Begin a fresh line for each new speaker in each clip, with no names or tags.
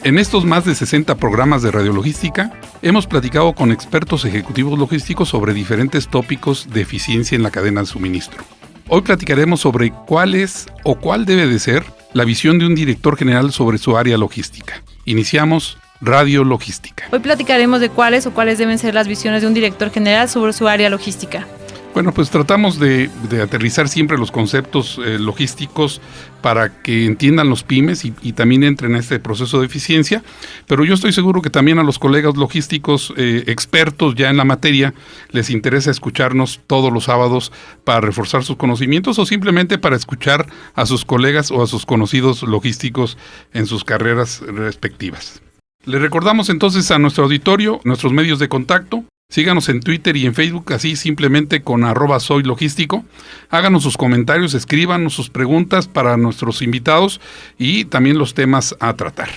En estos más de 60 programas de radiologística, hemos platicado con expertos ejecutivos logísticos sobre diferentes tópicos de eficiencia en la cadena de suministro. Hoy platicaremos sobre cuál es o cuál debe de ser la visión de un director general sobre su área logística. Iniciamos Radiologística.
Hoy platicaremos de cuáles deben ser las visiones de un director general sobre su área logística.
Bueno, pues tratamos de aterrizar siempre los conceptos logísticos para que entiendan los pymes y también entren en este proceso de eficiencia, pero yo estoy seguro que también a los colegas logísticos expertos ya en la materia les interesa escucharnos todos los sábados para reforzar sus conocimientos o simplemente para escuchar a sus colegas o a sus conocidos logísticos en sus carreras respectivas. Le recordamos entonces a nuestro auditorio, nuestros medios de contacto. Síganos en Twitter y en Facebook, así simplemente con @soylogístico. Háganos sus comentarios, escríbanos sus preguntas para nuestros invitados y también los temas a tratar.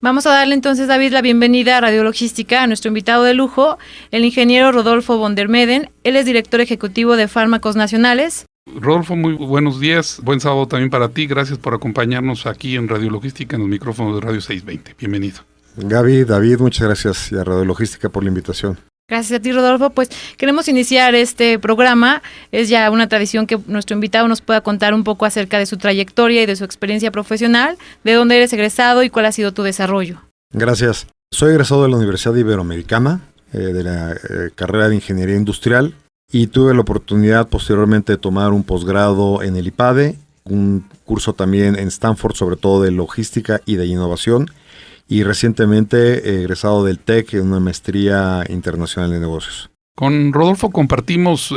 Vamos a darle entonces, David, la bienvenida a Radiologística a nuestro invitado de lujo, el ingeniero Rodolfo von der Meden. Él es director ejecutivo de Fármacos Nacionales.
Rodolfo, muy buenos días. Buen sábado también para ti. Gracias por acompañarnos aquí en Radiologística en los micrófonos de Radio 620. Bienvenido.
Gaby, David, muchas gracias y a Radiologística por la invitación.
Gracias a ti, Rodolfo. Pues queremos iniciar este programa. Es ya una tradición que nuestro invitado nos pueda contar un poco acerca de su trayectoria y de su experiencia profesional, de dónde eres egresado y cuál ha sido tu desarrollo.
Gracias. Soy egresado de la Universidad Iberoamericana, de la carrera de Ingeniería Industrial, y tuve la oportunidad posteriormente de tomar un posgrado en el IPADE, un curso también en Stanford, sobre todo de logística y de innovación, y recientemente egresado del TEC en una maestría internacional de negocios.
Con Rodolfo compartimos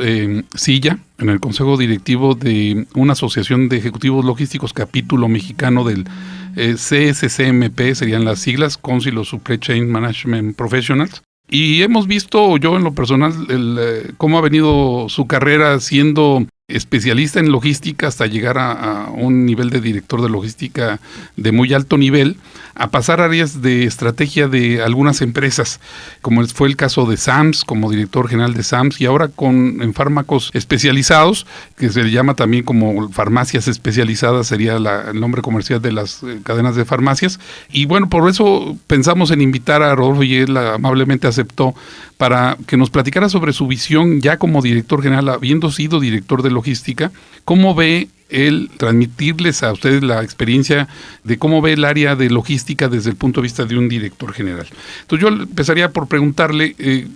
silla en el Consejo Directivo de una asociación de ejecutivos logísticos, capítulo mexicano del CSCMP, serían las siglas, Council of Supply Chain Management Professionals. Y hemos visto, yo en lo personal, cómo ha venido su carrera siendo especialista en logística hasta llegar a un nivel de director de logística de muy alto nivel, a pasar áreas de estrategia de algunas empresas, como fue el caso de Sams, como director general de Sams, y ahora en fármacos especializados, que se le llama también como farmacias especializadas, sería el nombre comercial de las cadenas de farmacias. Y bueno, por eso pensamos en invitar a Rodolfo y él amablemente aceptó para que nos platicara sobre su visión ya como director general, habiendo sido director de logística, cómo ve él transmitirles a ustedes la experiencia de cómo ve el área de logística desde el punto de vista de un director general. Entonces yo empezaría por preguntarle,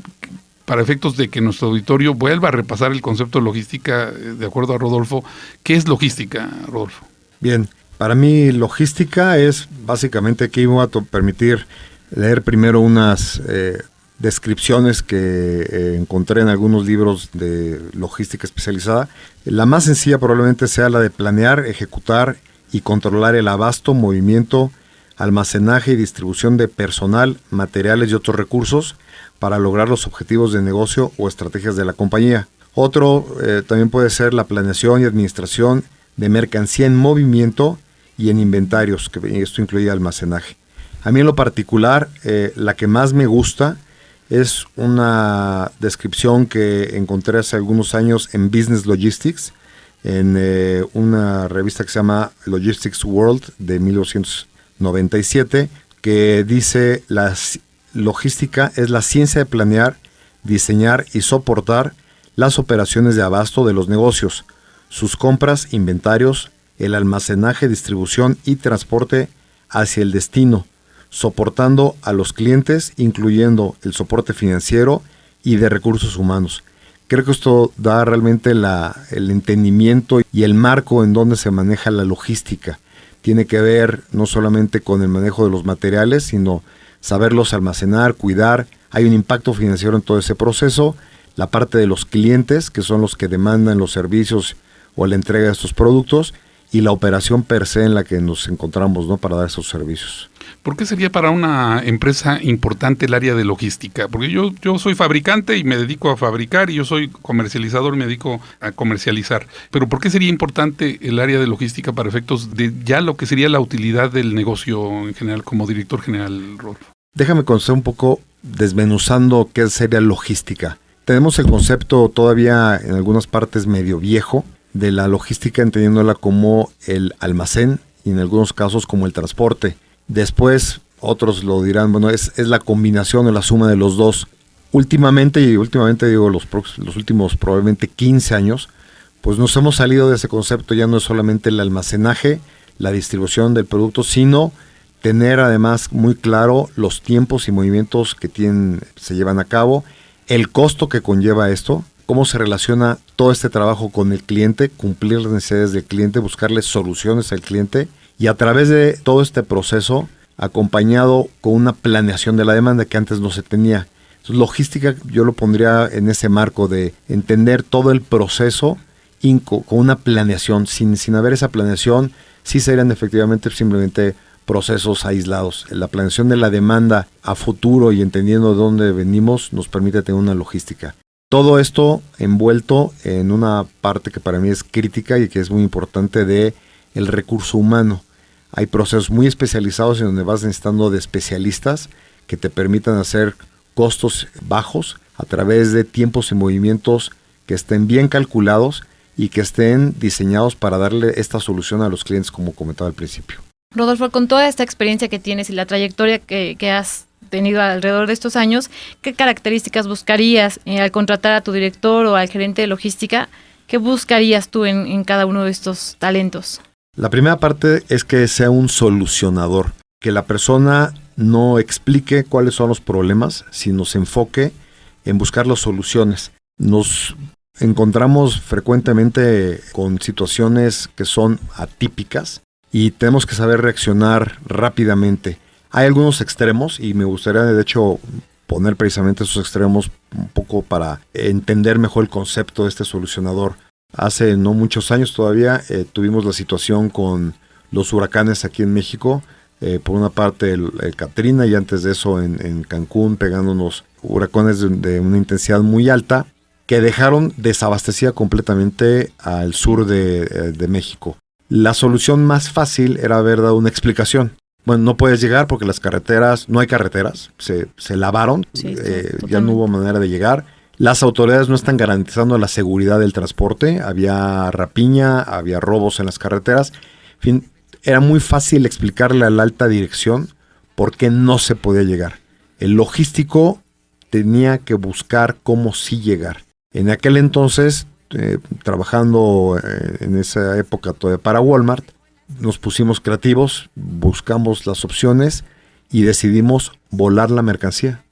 para efectos de que nuestro auditorio vuelva a repasar el concepto de logística, de acuerdo a Rodolfo, ¿qué es logística, Rodolfo?
Bien, para mí logística es básicamente que iba a permitir leer primero unas descripciones que encontré en algunos libros de logística especializada. La más sencilla probablemente sea la de planear, ejecutar y controlar el abasto, movimiento, almacenaje y distribución de personal, materiales y otros recursos para lograr los objetivos de negocio o estrategias de la compañía. Otro también puede ser la planeación y administración de mercancía en movimiento y en inventarios, que esto incluye almacenaje. A mí en lo particular, la que más me gusta es una descripción que encontré hace algunos años en Business Logistics, en una revista que se llama Logistics World de 1997, que dice: la logística es la ciencia de planear, diseñar y soportar las operaciones de abasto de los negocios, sus compras, inventarios, el almacenaje, distribución y transporte hacia el destino, soportando a los clientes, incluyendo el soporte financiero y de recursos humanos. Creo que esto da realmente el entendimiento y el marco en donde se maneja la logística. Tiene que ver no solamente con el manejo de los materiales, sino saberlos almacenar, cuidar. Hay un impacto financiero en todo ese proceso. La parte de los clientes, que son los que demandan los servicios o la entrega de estos productos, y la operación per se en la que nos encontramos, ¿no?, para dar esos servicios.
¿Por qué sería para una empresa importante el área de logística? Porque yo soy fabricante y me dedico a fabricar, y yo soy comercializador y me dedico a comercializar. Pero ¿por qué sería importante el área de logística para efectos de ya lo que sería la utilidad del negocio en general, como director general, Rodolfo?
Déjame conocer un poco desmenuzando qué sería logística. Tenemos el concepto todavía en algunas partes medio viejo de la logística, entendiéndola como el almacén y en algunos casos como el transporte. Después otros lo dirán, bueno, es la combinación o la suma de los dos. Últimamente digo los últimos probablemente 15 años, pues nos hemos salido de ese concepto. Ya no es solamente el almacenaje, la distribución del producto, sino tener además muy claro los tiempos y movimientos que se llevan a cabo, el costo que conlleva esto, cómo se relaciona todo este trabajo con el cliente, cumplir las necesidades del cliente, buscarle soluciones al cliente, y a través de todo este proceso, acompañado con una planeación de la demanda que antes no se tenía. Entonces, logística yo lo pondría en ese marco de entender todo el proceso con una planeación. Sin haber esa planeación, sí serían efectivamente simplemente procesos aislados. La planeación de la demanda a futuro y entendiendo de dónde venimos nos permite tener una logística. Todo esto envuelto en una parte que para mí es crítica y que es muy importante de el recurso humano. Hay procesos muy especializados en donde vas necesitando de especialistas que te permitan hacer costos bajos a través de tiempos y movimientos que estén bien calculados y que estén diseñados para darle esta solución a los clientes, como comentaba al principio.
Rodolfo, con toda esta experiencia que tienes y la trayectoria que has tenido alrededor de estos años, ¿qué características buscarías al contratar a tu director o al gerente de logística? ¿Qué buscarías tú en cada uno de estos talentos?
La primera parte es que sea un solucionador, que la persona no explique cuáles son los problemas, sino se enfoque en buscar las soluciones. Nos encontramos frecuentemente con situaciones que son atípicas y tenemos que saber reaccionar rápidamente. Hay algunos extremos y me gustaría de hecho poner precisamente esos extremos un poco para entender mejor el concepto de este solucionador. Hace no muchos años todavía tuvimos la situación con los huracanes aquí en México. Por una parte el Katrina y antes de eso en Cancún pegándonos huracanes de una intensidad muy alta que dejaron desabastecida completamente al sur de México. La solución más fácil era haber dado una explicación. Bueno, no puedes llegar porque las carreteras, no hay carreteras, se lavaron, sí, ya no hubo manera de llegar. Las autoridades no están garantizando la seguridad del transporte, había rapiña, había robos en las carreteras. En fin, era muy fácil explicarle a la alta dirección por qué no se podía llegar. El logístico tenía que buscar cómo sí llegar. En aquel entonces, trabajando en esa época todavía para Walmart, nos pusimos creativos, buscamos las opciones y decidimos volar la mercancía.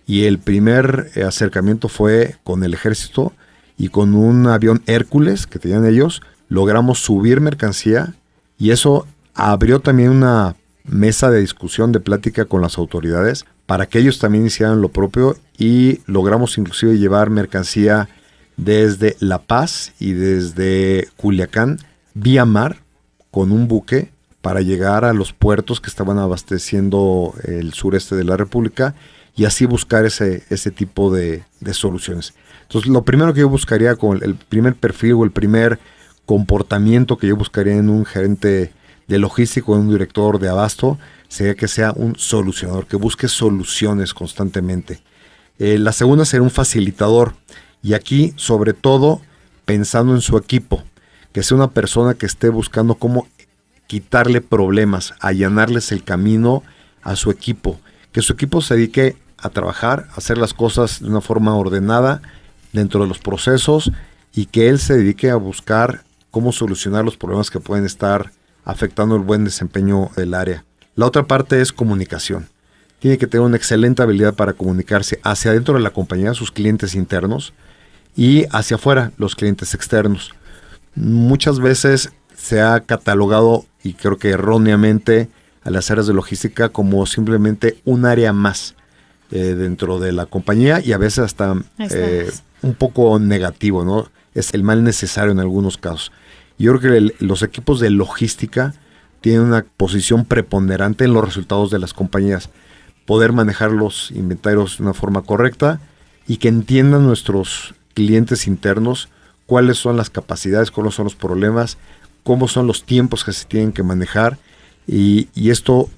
Y el primer acercamiento fue con el ejército y con un avión Hércules que tenían ellos, logramos subir mercancía y eso abrió también una mesa de discusión, de plática con las autoridades para que ellos también hicieran lo propio y logramos inclusive llevar mercancía desde La Paz y desde Culiacán vía mar con un buque para llegar a los puertos que estaban abasteciendo el sureste de la República y así buscar ese tipo de soluciones. Entonces, lo primero que yo buscaría con el primer perfil o el primer comportamiento que yo buscaría en un gerente de logístico, en un director de abasto, sería que sea un solucionador, que busque soluciones constantemente. La segunda sería un facilitador y aquí, sobre todo, pensando en su equipo, que sea una persona que esté buscando cómo quitarle problemas, allanarles el camino a su equipo, que su equipo se dedique a trabajar, a hacer las cosas de una forma ordenada dentro de los procesos y que él se dedique a buscar cómo solucionar los problemas que pueden estar afectando el buen desempeño del área. La otra parte es comunicación. Tiene que tener una excelente habilidad para comunicarse hacia adentro de la compañía, sus clientes internos, y hacia afuera, los clientes externos. Muchas veces se ha catalogado, y creo que erróneamente, a las áreas de logística como simplemente un área más dentro de la compañía y a veces hasta un poco negativo, ¿no? Es el mal necesario en algunos casos. Yo creo que los equipos de logística tienen una posición preponderante en los resultados de las compañías. Poder manejar los inventarios de una forma correcta y que entiendan nuestros clientes internos cuáles son las capacidades, cuáles son los problemas, cómo son los tiempos que se tienen que manejar y esto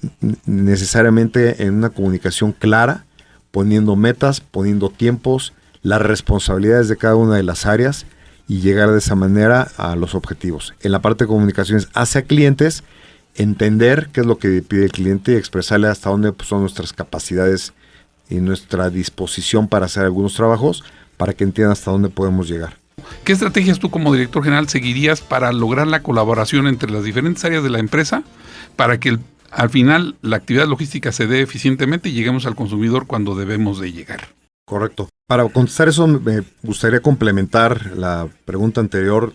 necesariamente en una comunicación clara, poniendo metas, poniendo tiempos, las responsabilidades de cada una de las áreas y llegar de esa manera a los objetivos. En la parte de comunicaciones hacia clientes entender qué es lo que pide el cliente y expresarle hasta dónde pues, son nuestras capacidades y nuestra disposición para hacer algunos trabajos, para que entienda hasta dónde podemos llegar.
¿Qué estrategias tú como director general seguirías para lograr la colaboración entre las diferentes áreas de la empresa para que al final la actividad logística se dé eficientemente y lleguemos al consumidor cuando debemos de llegar?
Correcto. Para contestar eso me gustaría complementar la pregunta anterior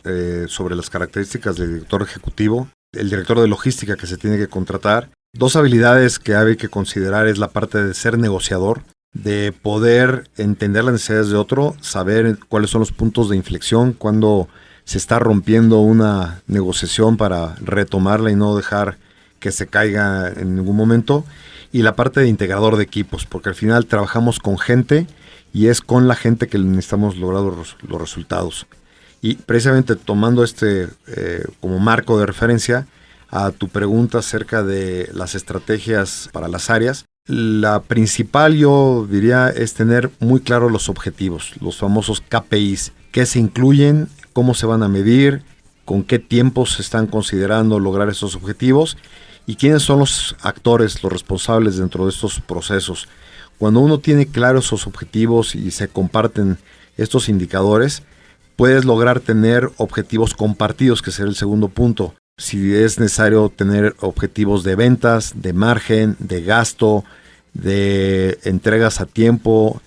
sobre las características del director ejecutivo, el director de logística que se tiene que contratar. Dos habilidades que hay que considerar es la parte de ser negociador, de poder entender las necesidades de otro, saber cuáles son los puntos de inflexión, cuando se está rompiendo una negociación para retomarla y no dejar que se caiga en ningún momento, y la parte de integrador de equipos, porque al final trabajamos con gente y es con la gente que necesitamos lograr los resultados. Y precisamente tomando como marco de referencia a tu pregunta acerca de las estrategias para las áreas, la principal yo diría es tener muy claros los objetivos, los famosos KPIs, qué se incluyen, cómo se van a medir, con qué tiempos se están considerando lograr esos objetivos y quiénes son los actores, los responsables dentro de estos procesos. Cuando uno tiene claros esos objetivos y se comparten estos indicadores, puedes lograr tener objetivos compartidos, que será el segundo punto. Si es necesario tener objetivos de ventas, de margen, de gasto, de entregas a tiempo.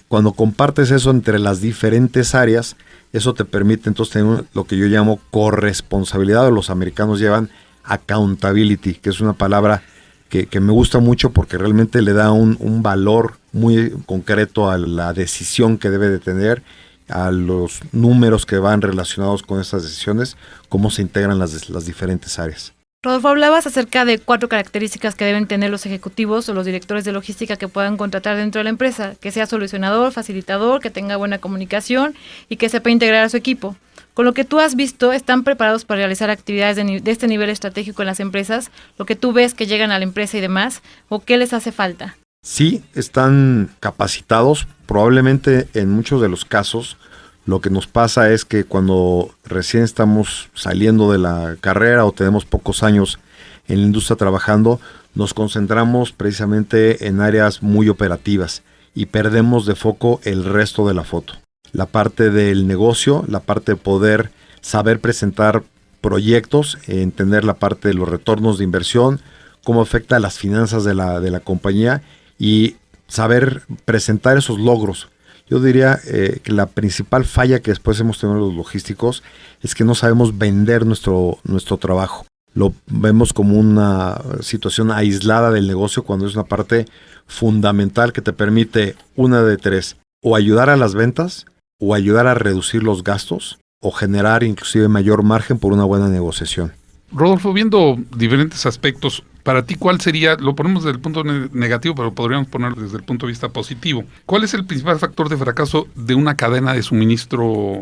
Cuando compartes eso entre las diferentes áreas, eso te permite entonces tener lo que yo llamo corresponsabilidad, o los americanos llevan accountability, que es una palabra que me gusta mucho porque realmente le da un valor muy concreto a la decisión que debe de tener, a los números que van relacionados con estas decisiones, cómo se integran las diferentes áreas.
Rodolfo, hablabas acerca de 4 características que deben tener los ejecutivos o los directores de logística que puedan contratar dentro de la empresa: que sea solucionador, facilitador, que tenga buena comunicación y que sepa integrar a su equipo. Con lo que tú has visto, ¿están preparados para realizar actividades de este nivel estratégico en las empresas? ¿Lo que tú ves que llegan a la empresa y demás? ¿O qué les hace falta?
Sí, están capacitados. Probablemente en muchos de los casos lo que nos pasa es que cuando recién estamos saliendo de la carrera o tenemos pocos años en la industria trabajando, nos concentramos precisamente en áreas muy operativas y perdemos de foco el resto de la foto. La parte del negocio, la parte de poder saber presentar proyectos, entender la parte de los retornos de inversión, cómo afecta a las finanzas de la compañía y saber presentar esos logros. Yo diría que la principal falla que después hemos tenido los logísticos es que no sabemos vender nuestro trabajo. Lo vemos como una situación aislada del negocio cuando es una parte fundamental que te permite una de 3: o ayudar a las ventas, o ayudar a reducir los gastos, o generar inclusive mayor margen por una buena negociación.
Rodolfo, viendo diferentes aspectos, para ti, ¿cuál sería? Lo ponemos desde el punto negativo, pero podríamos ponerlo desde el punto de vista positivo. ¿Cuál es el principal factor de fracaso de una cadena de suministro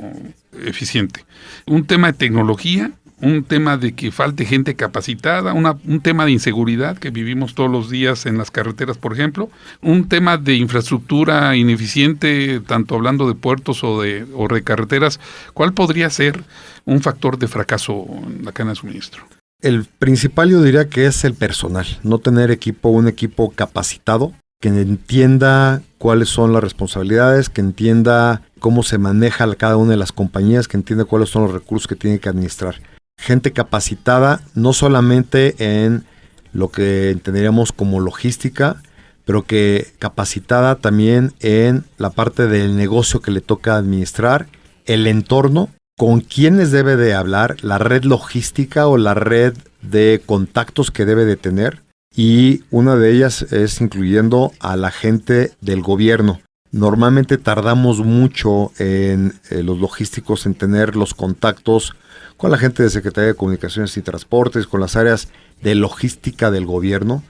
eficiente? ¿Un tema de tecnología? ¿Un tema de que falte gente capacitada? ¿Un tema de inseguridad que vivimos todos los días en las carreteras, por ejemplo? ¿Un tema de infraestructura ineficiente, tanto hablando de puertos o de carreteras? ¿Cuál podría ser un factor de fracaso en la cadena de suministro?
El principal yo diría que es el personal, no tener un equipo capacitado, que entienda cuáles son las responsabilidades, que entienda cómo se maneja cada una de las compañías, que entienda cuáles son los recursos que tiene que administrar. Gente capacitada no solamente en lo que entenderíamos como logística, pero que capacitada también en la parte del negocio que le toca administrar, el entorno, con quiénes debe de hablar, la red logística o la red de contactos que debe de tener, y una de ellas es incluyendo a la gente del gobierno. Normalmente tardamos mucho en los logísticos en tener los contactos con la gente de Secretaría de Comunicaciones y Transportes, con las áreas de logística del gobierno,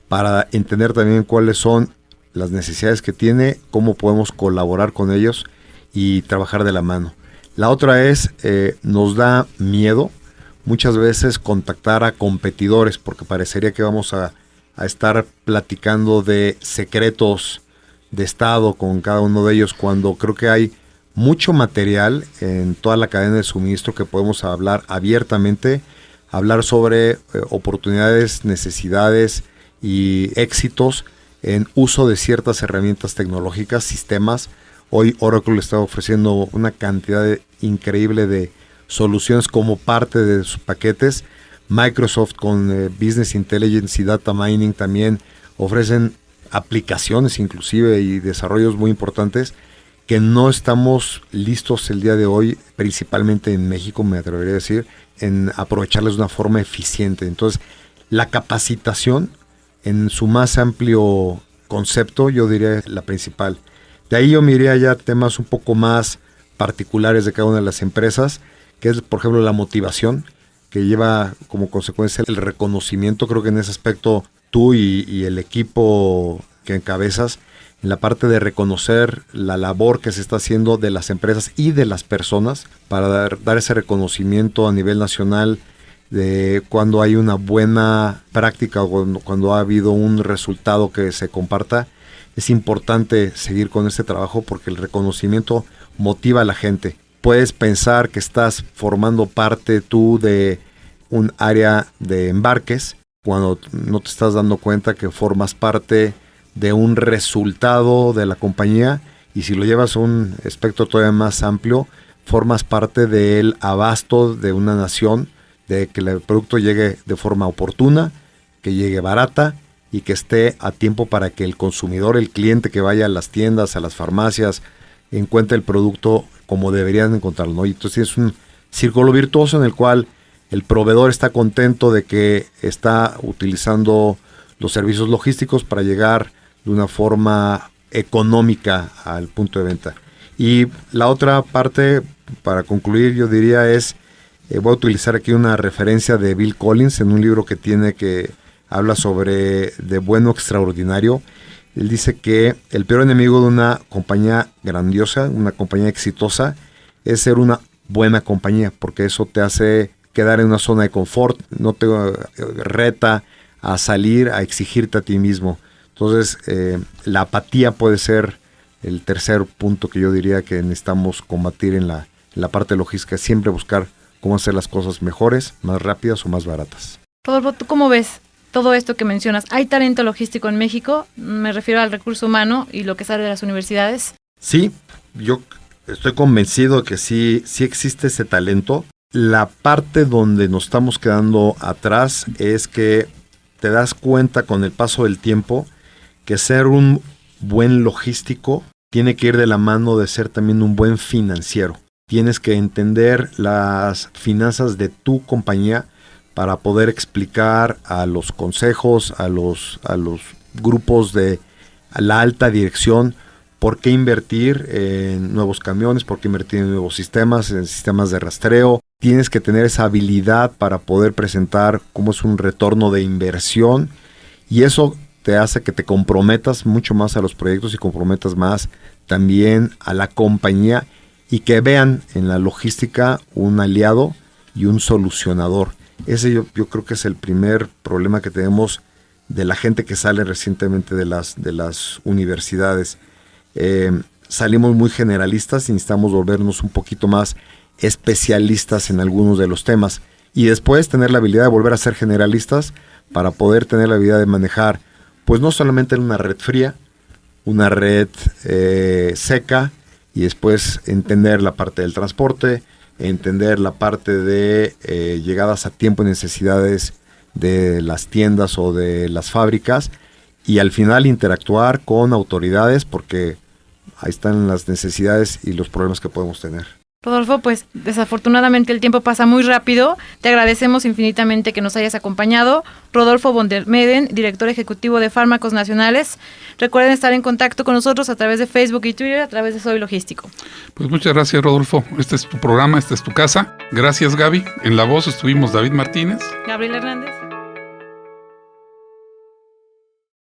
para entender también cuáles son las necesidades que tiene, cómo podemos colaborar con ellos y trabajar de la mano. La otra es, nos da miedo muchas veces contactar a competidores, porque parecería que vamos a estar platicando de secretos de Estado con cada uno de ellos, cuando creo que hay mucho material en toda la cadena de suministro que podemos hablar abiertamente hablar sobre oportunidades, necesidades y éxitos en uso de ciertas herramientas tecnológicas, sistemas. Hoy Oracle está ofreciendo una cantidad increíble de soluciones como parte de sus paquetes. Microsoft con Business Intelligence y Data Mining también ofrecen aplicaciones inclusive y desarrollos muy importantes que no estamos listos el día de hoy, principalmente en México, me atrevería a decir, en aprovecharles de una forma eficiente. Entonces, la capacitación en su más amplio concepto, yo diría la principal. De ahí yo me iría ya a temas un poco más particulares de cada una de las empresas, que es, por ejemplo, la motivación, que lleva como consecuencia el reconocimiento. Creo que en ese aspecto tú y el equipo que encabezas, en la parte de reconocer la labor que se está haciendo de las empresas y de las personas para dar ese reconocimiento a nivel nacional de cuando hay una buena práctica o cuando ha habido un resultado que se comparta. Es importante seguir con este trabajo porque el reconocimiento motiva a la gente. Puedes pensar que estás formando parte tú de un área de embarques cuando no te estás dando cuenta que formas parte de un resultado de la compañía, y si lo llevas a un espectro todavía más amplio, formas parte del abasto de una nación, de que el producto llegue de forma oportuna, que llegue barata y que esté a tiempo para que el consumidor, el cliente que vaya a las tiendas, a las farmacias, encuentre el producto como deberían encontrarlo, ¿no? Y entonces es un círculo virtuoso en el cual el proveedor está contento de que está utilizando los servicios logísticos para llegar de una forma económica al punto de venta. Y la otra parte, para concluir, yo diría es, voy a utilizar aquí una referencia de Bill Collins en un libro que tiene que habla sobre de bueno extraordinario. Él dice que el peor enemigo de una compañía grandiosa, una compañía exitosa, es ser una buena compañía, porque eso te hace quedar en una zona de confort, no te reta a salir, a exigirte a ti mismo. Entonces, la apatía puede ser el tercer punto que yo diría que necesitamos combatir en la parte logística, siempre buscar cómo hacer las cosas mejores, más rápidas o más baratas.
Rodolfo, ¿tú cómo ves todo esto que mencionas? ¿Hay talento logístico en México? Me refiero al recurso humano y lo que sale de las universidades.
Sí, yo estoy convencido de que sí existe ese talento. La parte donde nos estamos quedando atrás es que te das cuenta con el paso del tiempo que ser un buen logístico tiene que ir de la mano de ser también un buen financiero. Tienes que entender las finanzas de tu compañía para poder explicar a los consejos, a los grupos de la alta dirección, por qué invertir en nuevos camiones, por qué invertir en nuevos sistemas, en sistemas de rastreo. Tienes que tener esa habilidad para poder presentar cómo es un retorno de inversión, y eso te hace que te comprometas mucho más a los proyectos y comprometas más también a la compañía y que vean en la logística un aliado y un solucionador. Ese yo creo que es el primer problema que tenemos de la gente que sale recientemente de las universidades. Salimos muy generalistas y necesitamos volvernos un poquito más especialistas en algunos de los temas y después tener la habilidad de volver a ser generalistas para poder tener la habilidad de manejar, pues no solamente en una red fría, una red seca, y después entender la parte del transporte, entender la parte de llegadas a tiempo y necesidades de las tiendas o de las fábricas, y al final interactuar con autoridades porque ahí están las necesidades y los problemas que podemos tener.
Rodolfo, pues desafortunadamente el tiempo pasa muy rápido. Te agradecemos infinitamente que nos hayas acompañado. Rodolfo von der Meeden, director ejecutivo de Fármacos Nacionales. Recuerden estar en contacto con nosotros a través de Facebook y Twitter, a través de Soy Logístico.
Pues muchas gracias, Rodolfo. Este es tu programa, esta es tu casa. Gracias, Gaby. En la voz estuvimos David Martínez,
Gabriel Hernández.